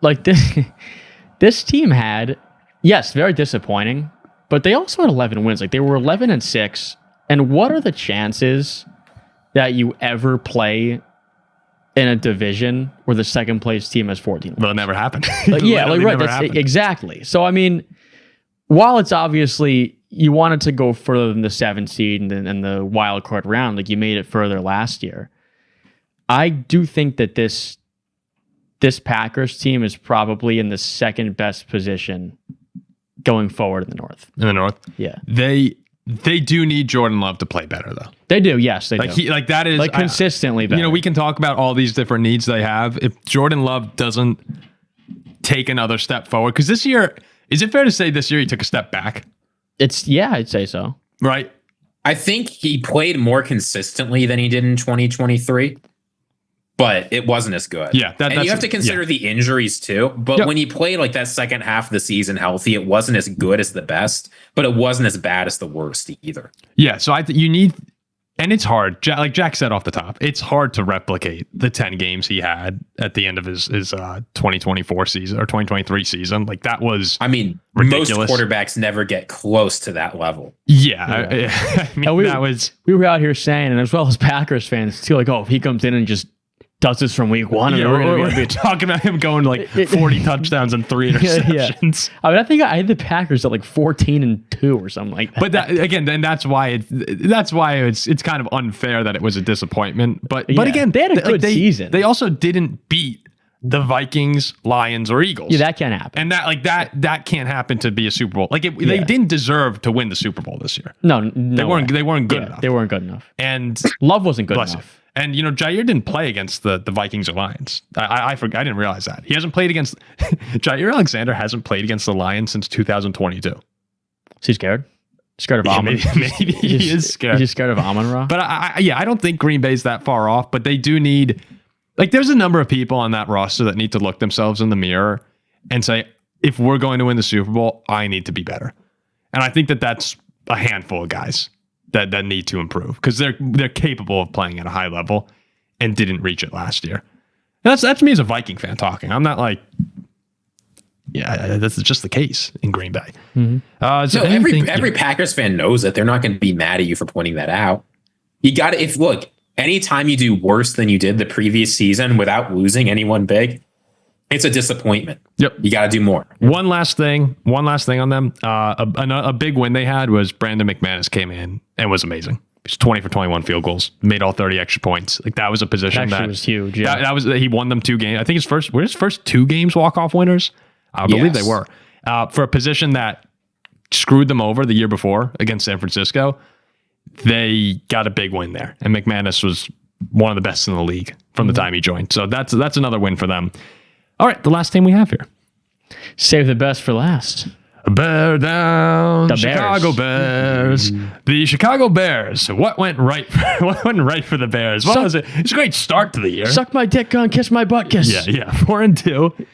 like this team had, yes, very disappointing, but they also had 11 wins. Like, they were 11-6. And what are the chances that you ever play in a division where the second place team has 14 wins? Well, it never happened. Like, yeah, like, right. That's, exactly. So, I mean, while it's obviously you wanted to go further than the 7th seed and the wild card round, like you made it further last year, I do think that this Packers team is probably in the second best position going forward in the North. In the North? Yeah. They do need Jordan Love to play better, though. They do, yes, they do. That is consistently better. We can talk about all these different needs they have. If Jordan Love doesn't take another step forward, because this year, is it fair to say this year he took a step back? I'd say so. Right. I think he played more consistently than he did in 2023, but it wasn't as good. Yeah. And you have to consider the injuries too. But when he played like that second half of the season healthy, it wasn't as good as the best, but it wasn't as bad as the worst either. Yeah. So you need, and it's hard. Like Jack said off the top, it's hard to replicate the 10 games he had at the end of his 2024 season or 2023 season. Like that was, ridiculous. Most quarterbacks never get close to that level. Yeah. We were out here saying, and as well as Packers fans too, like, oh, if he comes in and just does this from week one, and we're talking about him going like 40 touchdowns and 3 interceptions. Yeah. I had the Packers at like 14-2 or something like that. But that's why it's kind of unfair that it was a disappointment. But again, they had a good season. They also didn't beat the Vikings, Lions, or Eagles. Yeah, that can't happen. And that can't happen to be a Super Bowl. Like they didn't deserve to win the Super Bowl this year. No, they weren't good enough. They weren't good enough. And Love wasn't good enough. And, Jaire didn't play against the Vikings or Lions. I forgot. I didn't realize that. He hasn't played against... Jaire Alexander hasn't played against the Lions since 2022. Is he scared? Scared of Amon? Maybe he is scared. He's scared of Amon-Ra? But I don't think Green Bay's that far off, but they do need... Like, there's a number of people on that roster that need to look themselves in the mirror and say, if we're going to win the Super Bowl, I need to be better. And I think that's a handful of guys that need to improve because they're capable of playing at a high level and didn't reach it last year. And that's me as a Viking fan talking. I'm not like, that's just the case in Green Bay. Mm-hmm. Every Packers fan knows that they're not going to be mad at you for pointing that out. You got to, anytime you do worse than you did the previous season without losing anyone big, it's a disappointment. Yep. You got to do more. One last thing on them. A big win they had was Brandon McManus came in and was amazing. He was 20 for 21 field goals, made all 30 extra points. Like that was a position that was huge. Yeah. That was he won them 2 games. I think his first 2 games walk-off winners. I believe they were for a position that screwed them over the year before against San Francisco. They got a big win there, and McManus was one of the best in the league from the time he joined. So that's another win for them. All right, the last team we have here. Save the best for last. Bear down, the Chicago Bears. The Chicago Bears. What went right? What went right for the Bears? What was it? It's a great start to the year. Suck my dick on, kiss my butt, kiss. Yeah, 4-2.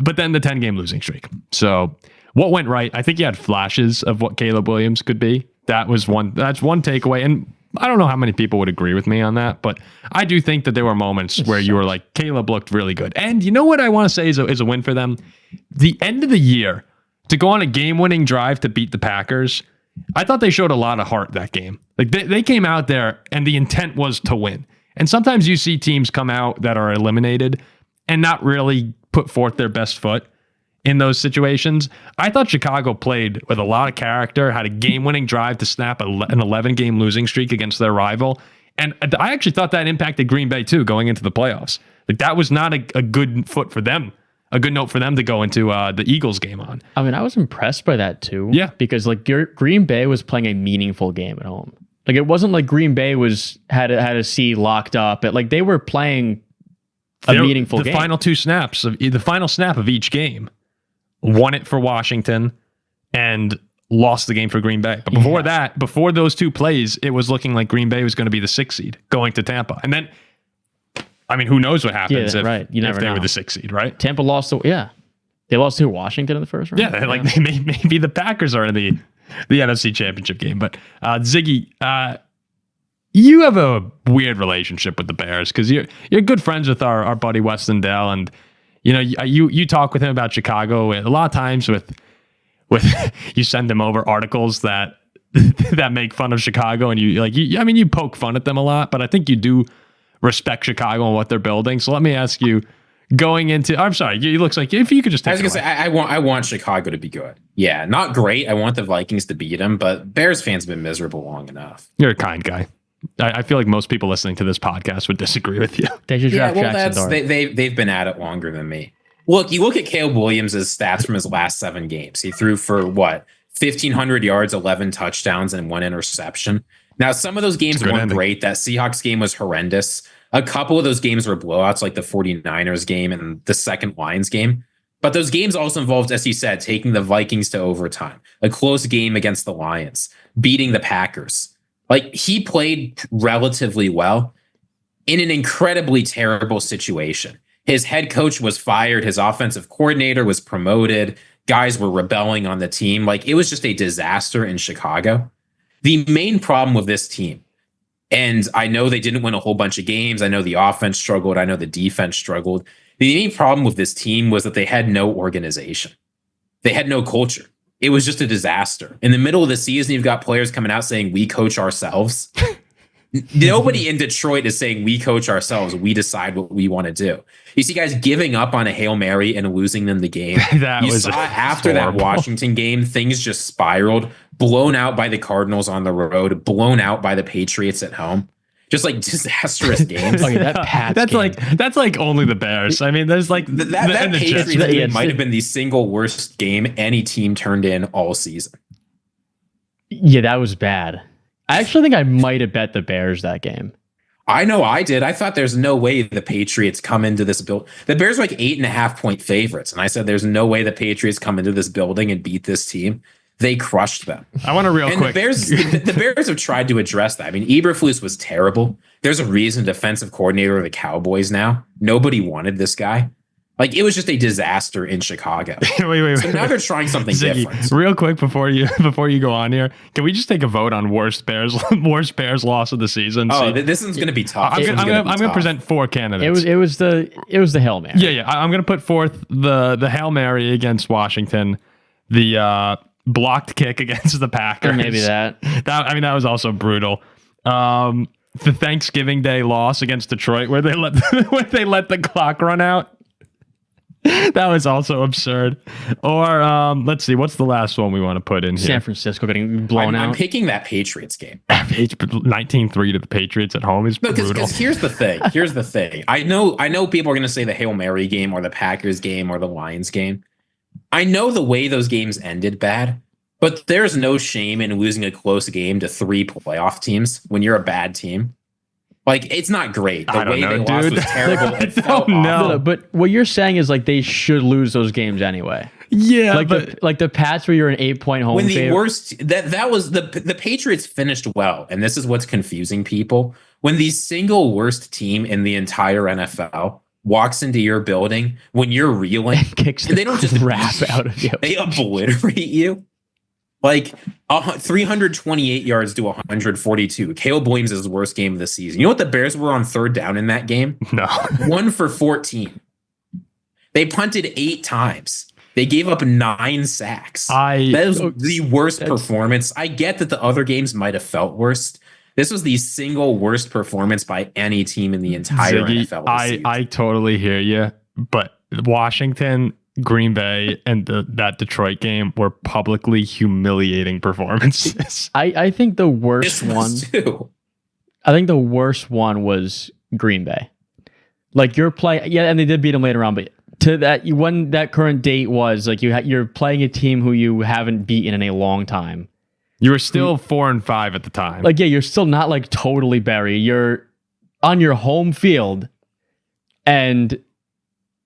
But then the 10-game losing streak. So what went right? I think you had flashes of what Caleb Williams could be. That's one takeaway. And I don't know how many people would agree with me on that, but I do think that there were moments where you were like, Caleb looked really good. And you know what I want to say is a win for them? The end of the year, to go on a game-winning drive to beat the Packers, I thought they showed a lot of heart that game. Like they came out there and the intent was to win. And sometimes you see teams come out that are eliminated and not really put forth their best foot in those situations. I thought Chicago played with a lot of character, had a game-winning drive to snap an 11-game losing streak against their rival. And I actually thought that impacted Green Bay too, going into the playoffs. Like that was not a good foot for them. A good note for them to go into the Eagles game on. I mean, I was impressed by that too. Yeah. Because like Green Bay was playing a meaningful game at home. Like it wasn't like Green Bay had a seed locked up. Like they were playing a meaningful game. The final snap of each game won it for Washington and lost the game for Green Bay. But before those two plays, it was looking like Green Bay was going to be the 6th seed going to Tampa. And then, I mean, who knows what happens if they were the 6th seed, right? Tampa lost they lost to Washington in the first round. Yeah, like maybe the Packers are in the NFC Championship game. But Ziggy, you have a weird relationship with the Bears because you're good friends with our buddy Weston Dell, and you know you talk with him about Chicago a lot of times with you send him over articles that make fun of Chicago, and you poke fun at them a lot, but I think you do respect Chicago and what they're building. So let me ask you, going into, I'm sorry, it looks like if you could just take I was going to say, I want Chicago to be good. Yeah, not great. I want the Vikings to beat them, but Bears fans have been miserable long enough. You're a kind guy. I feel like most people listening to this podcast would disagree with you. They should draft Jackson Dart. They've been at it longer than me. Look, you look at Caleb Williams' stats from his last 7 games. He threw for 1,500 yards, 11 touchdowns, and 1 interception. Now, some of those games weren't great. That Seahawks game was horrendous. A couple of those games were blowouts, like the 49ers game and the second Lions game. But those games also involved, as you said, taking the Vikings to overtime, a close game against the Lions, beating the Packers. Like, he played relatively well in an incredibly terrible situation. His head coach was fired. His offensive coordinator was promoted. Guys were rebelling on the team. Like, it was just a disaster in Chicago. The main problem with this team, and I know they didn't win a whole bunch of games. I know the offense struggled. I know the defense struggled. The main problem with this team was that they had no organization. They had no culture. It was just a disaster. In the middle of the season, you've got players coming out saying, we coach ourselves. Nobody in Detroit is saying we coach ourselves. We decide what we want to do. You see guys giving up on a Hail Mary and losing them the game. After that Washington game, things just spiraled, blown out by the Cardinals on the road, blown out by the Patriots at home. Just like disastrous games. That's like only the Bears. I mean, there's like that Patriots game might have been the single worst game any team turned in all season. Yeah, that was bad. I actually think I might have bet the Bears that game. I know I did. I thought there's no way the Patriots come into this build. The Bears are like 8.5-point favorites. And I said, there's no way the Patriots come into this building and beat this team. They crushed them. I want to quick. The Bears have tried to address that. I mean, Eberflus was terrible. There's a reason defensive coordinator of the Cowboys now. Nobody wanted this guy. Like, it was just a disaster in Chicago. wait. So now they're trying something Ziggy, different. Real quick before you go on here, can we just take a vote on worst Bears loss of the season? Oh, this one's going to be tough. I'm going to present 4 candidates. It was the Hail Mary. Yeah. I'm going to put forth the Hail Mary against Washington, the blocked kick against the Packers. Or maybe that. That was also brutal. The Thanksgiving Day loss against Detroit, where they let the clock run out. That was also absurd. Or let's see, what's the last one we want to put in here? San Francisco getting blown out. I'm picking that Patriots game. 19-3 to the Patriots at home is brutal. Because here's the thing. I know people are going to say the Hail Mary game or the Packers game or the Lions game. I know the way those games ended bad, but there's no shame in losing a close game to 3 playoff teams when you're a bad team. Like, it's not great. The way they lost was terrible. I don't know. But what you're saying is like they should lose those games anyway. Yeah, like the Pats where you're an 8-point home. When the favorite. worst that was the Patriots finished well, and this is what's confusing people. When the single worst team in the entire NFL walks into your building when you're reeling, kicks and they don't just crap out of you. They obliterate you. Like 328 yards to 142. Caleb Williams' worst game of the season. You know what the Bears were on third down in that game? No. 1 for 14. They punted 8 times. They gave up 9 sacks. That was the worst performance. I get that the other games might have felt worse. This was the single worst performance by any team in the entire Ziggy, NFL. I totally hear you, but Washington, Green Bay, and that Detroit game were publicly humiliating performances. I think the worst one. Too. I think the worst one was Green Bay. Like you're playing, yeah, and they did beat them later on, but to that, when that current date was like you're playing a team who you haven't beaten in a long time. You were still 4-5 at the time. Like, yeah, you're still not like totally buried. You're on your home field, and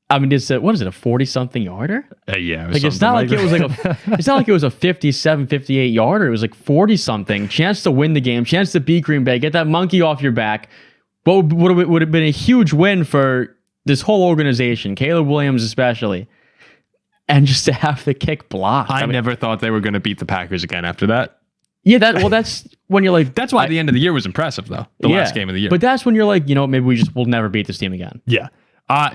I mean, what is it, a 40-something yarder? Yeah, it's not like it was like it's not like it was a 57, 58 yarder. It was like 40-something. Chance to win the game, chance to beat Green Bay, get that monkey off your back. What would have been a huge win for this whole organization, Caleb Williams especially, and just to have the kick blocked. I never thought they were going to beat the Packers again after that. Yeah, that's when you're like, that's why the end of the year was impressive, though. The last game of the year. But that's when you're like, maybe we'll never beat this team again. Yeah. I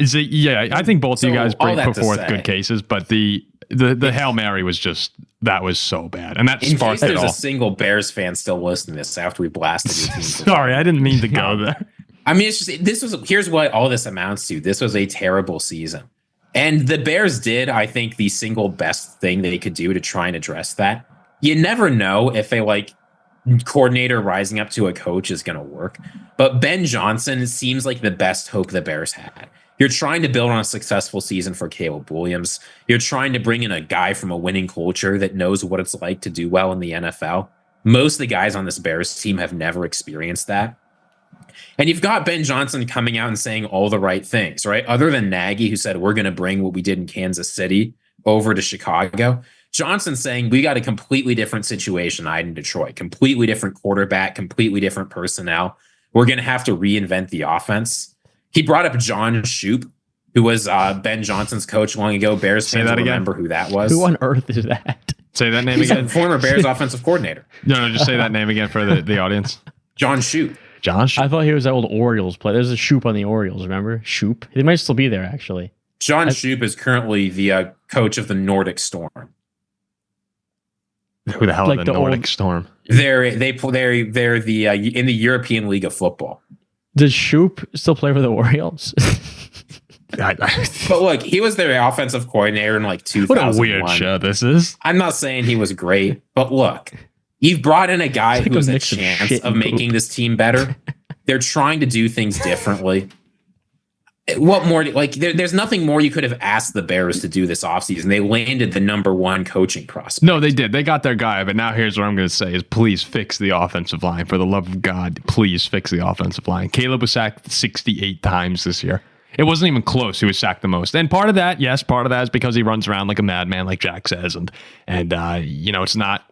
think both of you guys put forth good cases, but the Hail Mary was that was so bad. And that sparked it all. In case there's a single Bears fan still listening to this after we blasted your team. Sorry, I didn't mean to go there. I mean, here's what all this amounts to. This was a terrible season. And the Bears did, I think, the single best thing they could do to try and address that. You never know if a coordinator rising up to a coach is going to work. But Ben Johnson seems like the best hope the Bears had. You're trying to build on a successful season for Caleb Williams. You're trying to bring in a guy from a winning culture that knows what it's like to do well in the NFL. Most of the guys on this Bears team have never experienced that. And you've got Ben Johnson coming out and saying all the right things, right? Other than Nagy, who said, we're going to bring what we did in Kansas City over to Chicago. Johnson saying, we got a completely different situation in Detroit, completely different quarterback, completely different personnel. We're going to have to reinvent the offense. He brought up John Shoup, who was Ben Johnson's coach long ago. Bears fans will remember who that was. Who on earth is that? Say that name He's again. a former Bears offensive coordinator. No, just say that name again for the audience. John Shoup. John Shoup. I thought he was that old Orioles player. There's a Shoup on the Orioles, remember? Shoup? He might still be there, actually. John Shoup is currently the coach of the Nordic Storm. Who the hell are the Nordic Storm? They're in the European League of Football. Does Shoup still play for the Orioles? But look, he was their offensive coordinator in 2001. What a weird show this is. I'm not saying he was great, but look, you've brought in a guy who has a chance of making this team better. They're trying to do things differently. What more? There's nothing more you could have asked the Bears to do this offseason. They landed the number one coaching prospect. No, they did. They got their guy. But now here's what I'm going to say is please fix the offensive line. For the love of God, please fix the offensive line. Caleb was sacked 68 times this year. It wasn't even close. He was sacked the most. And part of that is because he runs around like a madman, like Jack says. And it's not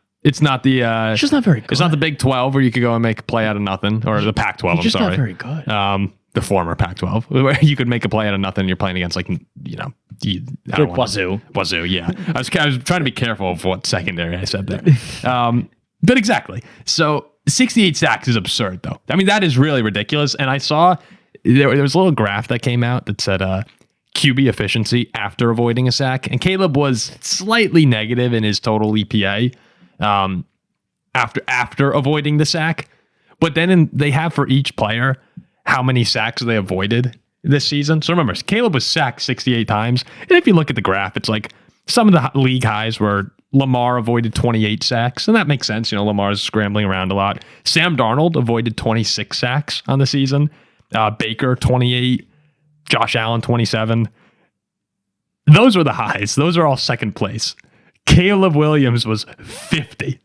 the it's just not very good. It's not the Big 12 where you could go and make a play out of nothing, or the Pac-12. He's just not very good. The former Pac-12, where you could make a play out of nothing. You're playing against Wazoo. Wazoo, yeah. I was trying to be careful of what secondary I said there. But exactly. So 68 sacks is absurd, though. I mean, that is really ridiculous. And I saw there was a little graph that came out that said QB efficiency after avoiding a sack, and Caleb was slightly negative in his total EPA after avoiding the sack. But then they have for each player how many sacks they avoided this season. So remember, Caleb was sacked 68 times. And if you look at the graph, it's like some of the league highs were Lamar avoided 28 sacks. And that makes sense. Lamar's scrambling around a lot. Sam Darnold avoided 26 sacks on the season. Baker, 28. Josh Allen, 27. Those were the highs. Those are all second place. Caleb Williams was 50.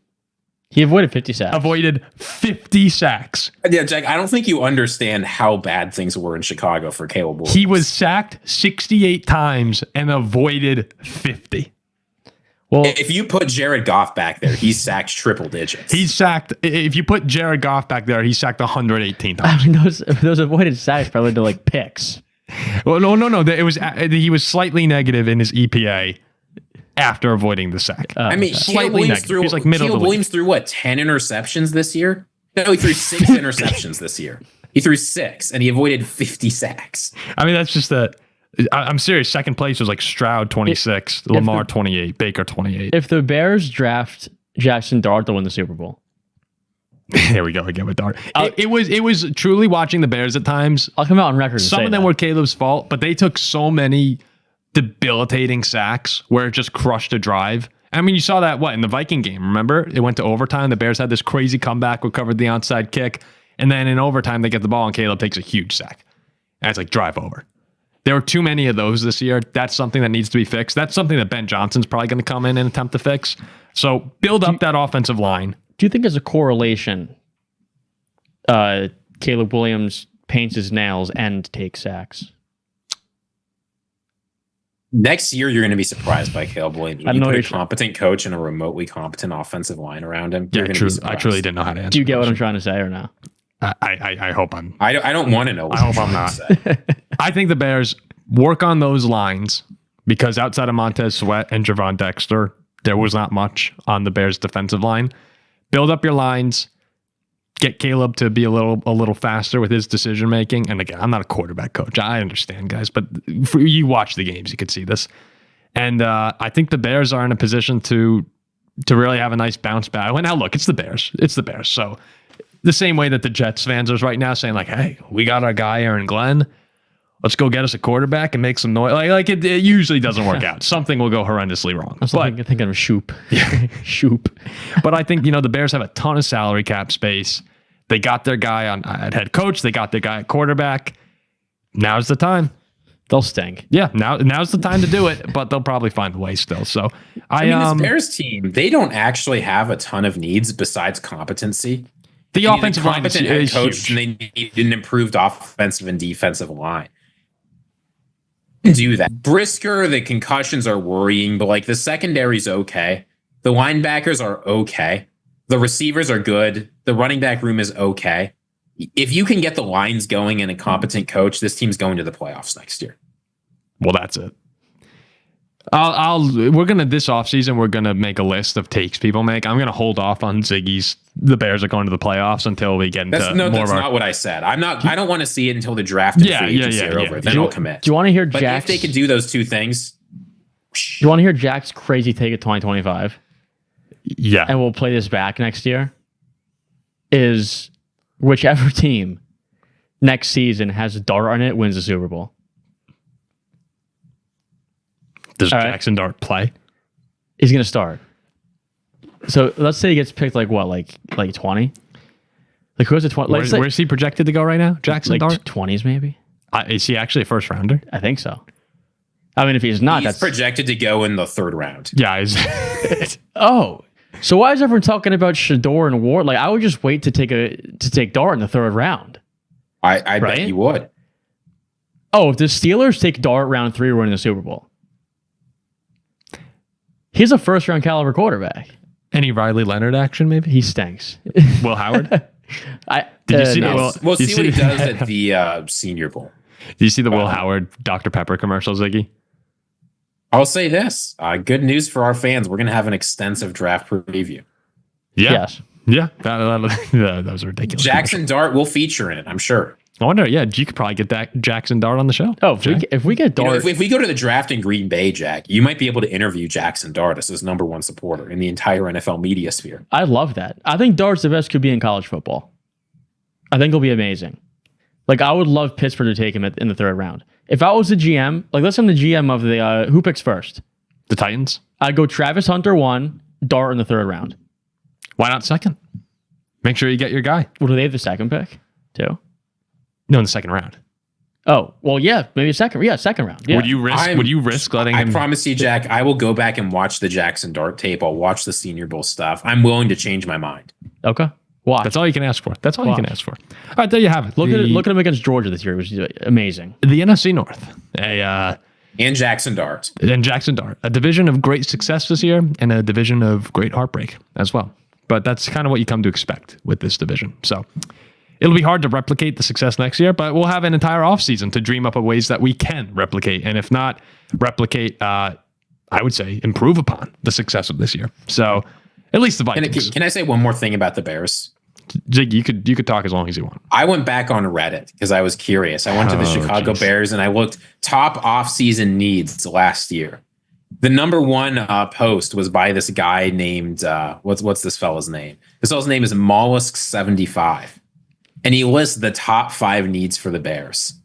He avoided 50 sacks. Avoided 50 sacks. Yeah, Jack, I don't think you understand how bad things were in Chicago for Caleb Williams. He was sacked 68 times and avoided 50. Well, if you put Jared Goff back there, he's sacked triple digits. If you put Jared Goff back there, he's sacked 118 times. I mean, those avoided sacks probably to picks. Well, no. He was slightly negative in his EPA. after avoiding the sack. I mean, Slightly Williams negative. threw, He's like middle of the league. Williams threw what, 10 interceptions this year? No, he threw 6 interceptions this year. He threw 6 and he avoided 50 sacks. I mean, that's just I'm serious. Second place was like Stroud 26, Lamar 28, Baker 28. If the Bears draft Jackson Dart, they'll win the Super Bowl. There we go again with Dart. It was truly watching the Bears at times. I'll come out on record. Some of them were Caleb's fault, but they took so many debilitating sacks where it just crushed a drive. I mean, you saw that in the Viking game. Remember, it went to overtime. The Bears had this crazy comeback, recovered the onside kick, and then in overtime they get the ball and Caleb takes a huge sack. And it's like drive over. There were too many of those this year. That's something that needs to be fixed. That's something that Ben Johnson's probably going to come in and attempt to fix. So build up that offensive line. Do you think there's a correlation? Caleb Williams paints his nails and takes sacks. Next year, you're going to be surprised by Caleb Williams. When I you know put a you're competent coach and a remotely competent offensive line around him, Yeah, you're going to true. be surprised. I truly didn't know how to answer. Do you get what I'm trying to say or no? I hope I'm. I don't want to know. What I hope I'm not. I think the Bears work on those lines because outside of Montez Sweat and Javon Dexter, there was not much on the Bears' defensive line. Build up your lines. Get Caleb to be a little faster with his decision making. And again, I'm not a quarterback coach. I understand, guys, but you watch the games, you could see this. And I think the Bears are in a position to really have a nice bounce back. Well, now look, it's the Bears. It's the Bears. So the same way that the Jets fans are right now saying like, hey, we got our guy Aaron Glenn. Let's go get us a quarterback and make some noise. Like it usually doesn't work out. Something will go horrendously wrong. I was thinking of Shoop. Shoop. But I think, the Bears have a ton of salary cap space. They got their guy at head coach. They got their guy at quarterback. Now's the time. They'll stink. Yeah, now's the time to do it, but they'll probably find a way still. So I mean, this Bears team, they don't actually have a ton of needs besides competency. The offensive line is head coach, huge. and they need an improved offensive and defensive line. Do that. Brisker, the concussions are worrying, but the secondary's okay. The linebackers are okay. The receivers are good. The running back room is okay. If you can get the lines going and a competent coach, this team's going to the playoffs next year. Well, that's it. This offseason, we're gonna make a list of takes people make. I'm gonna hold off on Ziggy's. The Bears are going to the playoffs until we get into that's not what I said. I don't want to see it until the draft and free agency are over. Then I'll commit. Do you want to hear But Jack's? if they can do those two things, Do you want to hear Jack's crazy take at 2025? Yeah, And we'll play this back next year. Is whichever team next season has a dart on it wins the Super Bowl. Does Jackson Dart play? He's gonna start. So let's say he gets picked like 20? Like who's the 20? Where's he projected to go right now? Jackson Dart? 20s maybe? Is he actually a first rounder? I think so. I mean, if he's not, he's that's projected to go in the 3rd round. Yeah. Oh. So why is everyone talking about Shador and Ward? Like I would just wait to take Dart in the 3rd round. I bet you would. Oh, if the Steelers take Dart round 3, we're in the Super Bowl. He's a 1st-round caliber quarterback. Any Riley Leonard action, maybe? He stinks. Will Howard? Did you see no. We'll see what he does at the Senior Bowl. Do you see the Will Howard Dr. Pepper commercial, Ziggy? I'll say this. Good news for our fans. We're going to have an extensive draft preview. Yeah. Yes. Yeah. That was ridiculous. Jackson Dart will feature in it, I'm sure. I wonder, you could probably get that Jackson Dart on the show. Oh, if we get Dart. If we go to the draft in Green Bay, Jack, you might be able to interview Jackson Dart as his #1 supporter in the entire NFL media sphere. I love that. I think Dart's the best QB in college football. I think he'll be amazing. I would love Pittsburgh to take him in the 3rd round. If I was the GM, let's say I'm the GM of the who picks first? The Titans? I'd go Travis Hunter 1, Dart in the 3rd round. Why not 2nd? Make sure you get your guy. Well, do they have the 2nd pick too? No, in the 2nd round. Oh, well, yeah, maybe 2nd. Yeah, 2nd round. Yeah. Would you risk letting him? I promise you, Jack, I will go back and watch the Jackson Dart tape. I'll watch the Senior Bowl stuff. I'm willing to change my mind. Okay. Watch. That's all you can ask for. All right, there you have it. Look at him against Georgia this year. It was amazing. The NFC North. And Jackson Dart. And Jackson Dart. A division of great success this year and a division of great heartbreak as well. But that's kind of what you come to expect with this division. So it'll be hard to replicate the success next year, but we'll have an entire offseason to dream up of ways that we can replicate. And if not replicate I would say, improve upon the success of this year. So at least the Vikings. Can I say one more thing about the Bears? Zig, you could talk as long as you want. I went back on Reddit because I was curious. I went to the Chicago Bears and I looked top offseason needs last year. The number one post was by this guy named what's this fella's name? This fella's name is Mollusk75, and he lists the top 5 needs for the Bears.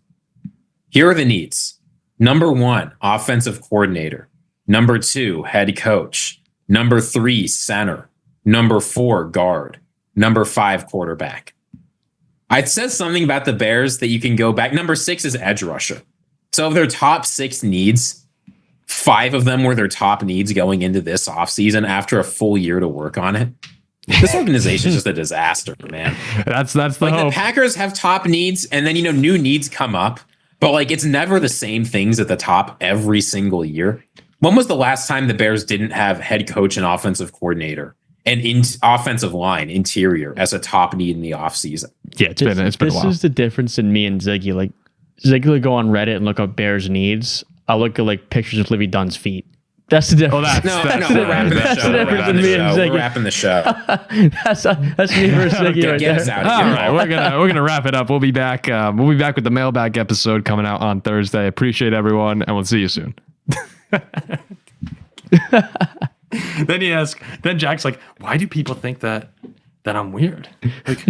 Here are the needs: number 1, offensive coordinator; number 2, head coach; number 3, center; number 4, guard; number 5, quarterback. It says something about the Bears that you can go back. Number 6 is edge rusher. So of their top 6 needs, 5 of them were their top needs going into this offseason after a full year to work on it. This organization is just a disaster, man. That's the hope. The Packers have top needs, and then new needs come up, but it's never the same things at the top every single year. When was the last time the Bears didn't have head coach and offensive coordinator and offensive line interior as a top need in the offseason? Yeah, it's been a while. This is the difference in me and Ziggy. Like, Ziegler go on Reddit and look up Bears needs. I look at pictures of Livy Dunn's feet. That's the difference. We're wrapping the show. That's me versus Ziggy right Get us there. out of here. All right, we're gonna wrap it up. We'll be back. We'll be back with the mailbag episode coming out on Thursday. Appreciate everyone, and we'll see you soon. Then Jack's like, why do people think that I'm weird? Like,